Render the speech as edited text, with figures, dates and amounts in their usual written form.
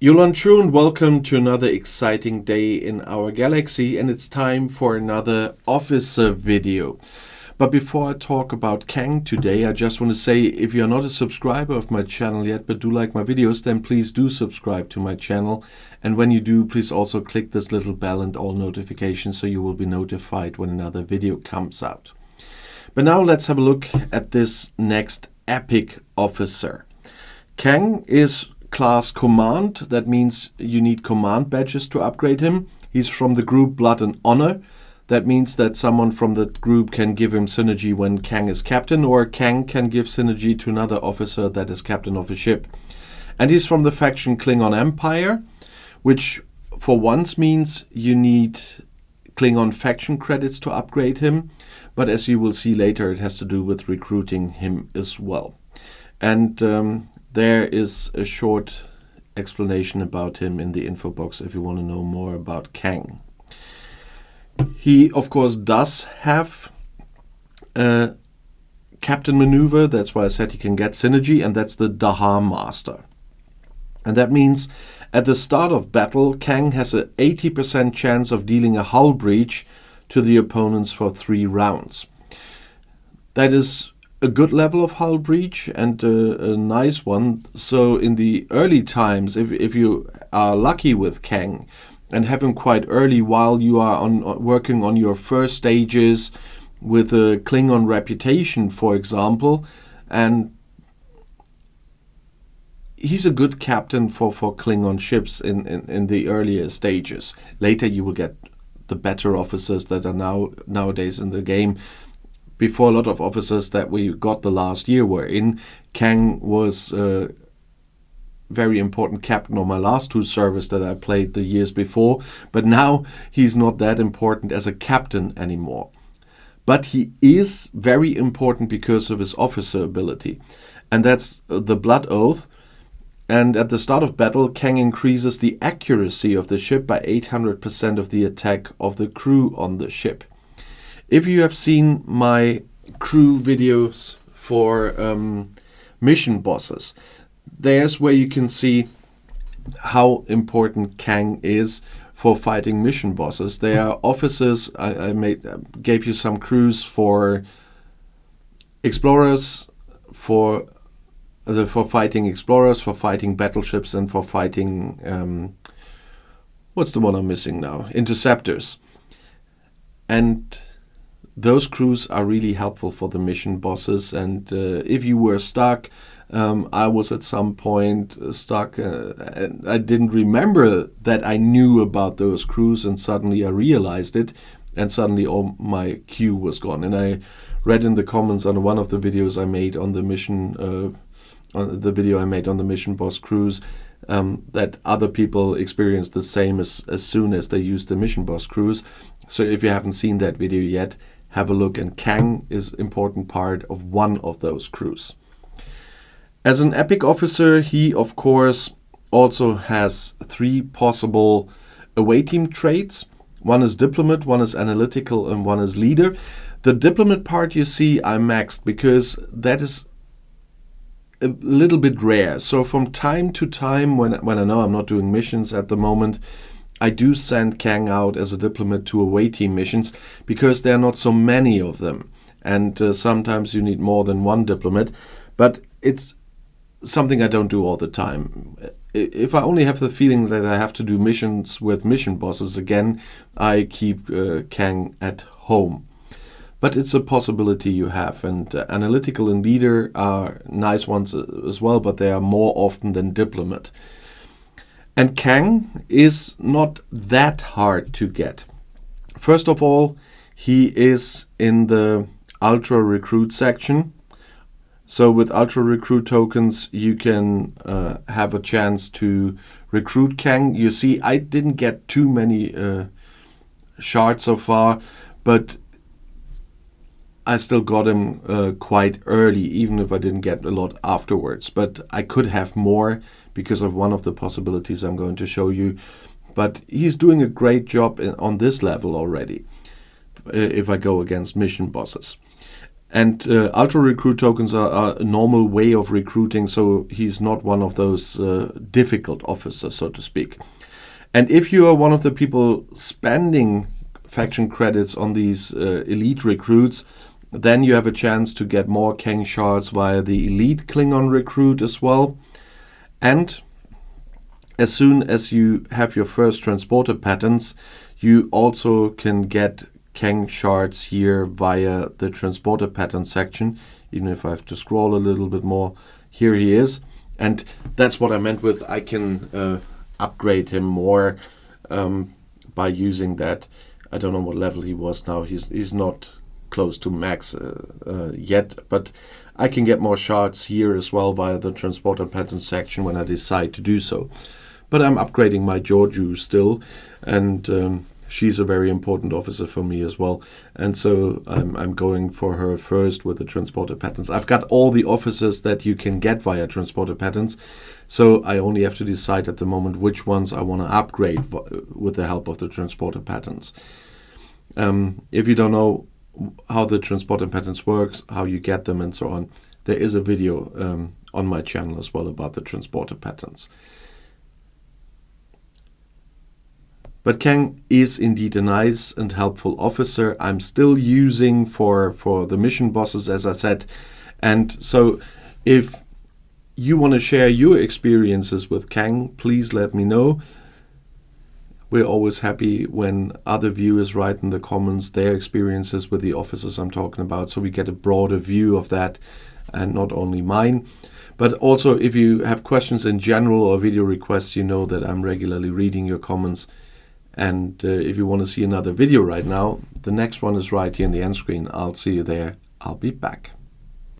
Yulan Chu, and welcome to another exciting day in our galaxy, and it's time for another officer video. But before I talk about Kang today, I just want to say, if you're not a subscriber of my channel yet but do like my videos, then please do subscribe to my channel. And when you do, please also click this little bell and all notifications so you will be notified when another video comes out. But now let's have a look at this next epic officer. Kang is class command. That means you need command badges to upgrade him. He's from the group Blood and Honor. That means that someone from that group can give him synergy when Kang is captain, or Kang can give synergy to another officer that is captain of a ship. And he's from the faction Klingon Empire, which for once means you need Klingon faction credits to upgrade him. But as you will see later, it has to do with recruiting him as well. And there is a short explanation about him in the info box if you want to know more about Kang. He, of course, does have a captain maneuver. That's why I said he can get synergy, and that's the Daha Master. And that means at the start of battle, Kang has an 80% chance of dealing a hull breach to the opponents for 3 rounds. That is a good level of hull breach and a nice one. So in the early times, if you are lucky with Kang and have him quite early while you are working on your first stages with a Klingon reputation, for example, and he's a good captain for Klingon ships in the earlier stages. Later you will get the better officers that are nowadays in the game. Before, a lot of officers that we got the last year were in. Kang was a very important captain on my last 2 servers that I played the years before, but now he's not that important as a captain anymore. But he is very important because of his officer ability, and that's the Blood Oath. And at the start of battle, Kang increases the accuracy of the ship by 800% of the attack of the crew on the ship. If you have seen my crew videos for mission bosses, there's where you can see how important Kang is for fighting mission bosses. There are officers. I gave you some crews for explorers, for fighting explorers, for fighting battleships, and for fighting what's the one I'm missing now? Interceptors. And those crews are really helpful for the mission bosses. And if you were stuck, I was at some point stuck, and I didn't remember that I knew about those crews, and suddenly I realized it, and suddenly all my queue was gone. And I read in the comments on one of the videos I made on the mission, on the video I made on the mission boss crews, that other people experienced the same as soon as they used the mission boss crews. So if you haven't seen that video yet, have a look, and Kang is an important part of one of those crews. As an epic officer, he of course also has 3 possible away team traits. One is diplomat, one is analytical, and one is leader. The diplomat part you see I maxed because that is a little bit rare. So from time to time, when I know I'm not doing missions at the moment, I do send Kang out as a diplomat to away team missions because there are not so many of them. And sometimes you need more than 1 diplomat. But it's something I don't do all the time. If I only have the feeling that I have to do missions with mission bosses again, I keep Kang at home. But it's a possibility you have. And analytical and leader are nice ones as well, but they are more often than diplomat. And Kang is not that hard to get. First of all, he is in the Ultra Recruit section. So with Ultra Recruit tokens, you can have a chance to recruit Kang. You see, I didn't get too many shards so far, but I still got him quite early, even if I didn't get a lot afterwards. But I could have more because of one of the possibilities I'm going to show you. But he's doing a great job on this level already, if I go against mission bosses. And ultra recruit tokens are a normal way of recruiting, so he's not one of those difficult officers, so to speak. And if you are one of the people spending faction credits on these elite recruits, then you have a chance to get more Kang shards via the elite Klingon recruit as well. And as soon as you have your first transporter patterns, you also can get Kang shards here via the transporter pattern section. Even if I have to scroll a little bit more, here he is. And that's what I meant with I can upgrade him more by using that. I don't know what level he was now. He's not close to max yet, but I can get more shards here as well via the transporter pattern section when I decide to do so. But I'm upgrading my Georgiou still, and she's a very important officer for me as well. And so I'm going for her first with the transporter patterns. I've got all the officers that you can get via transporter patterns, so I only have to decide at the moment which ones I want to upgrade with the help of the transporter patterns. If you don't know how the transporter patterns works, how you get them and so on, there is a video on my channel as well about the transporter patterns. But Kang is indeed a nice and helpful officer. I'm still using for the mission bosses, as I said. And so if you want to share your experiences with Kang, please let me know. We're always happy when other viewers write in the comments their experiences with the officers I'm talking about, so we get a broader view of that and not only mine. But also if you have questions in general or video requests, you know that I'm regularly reading your comments. And if you want to see another video right now, the next one is right here in the end screen. I'll see you there. I'll be back.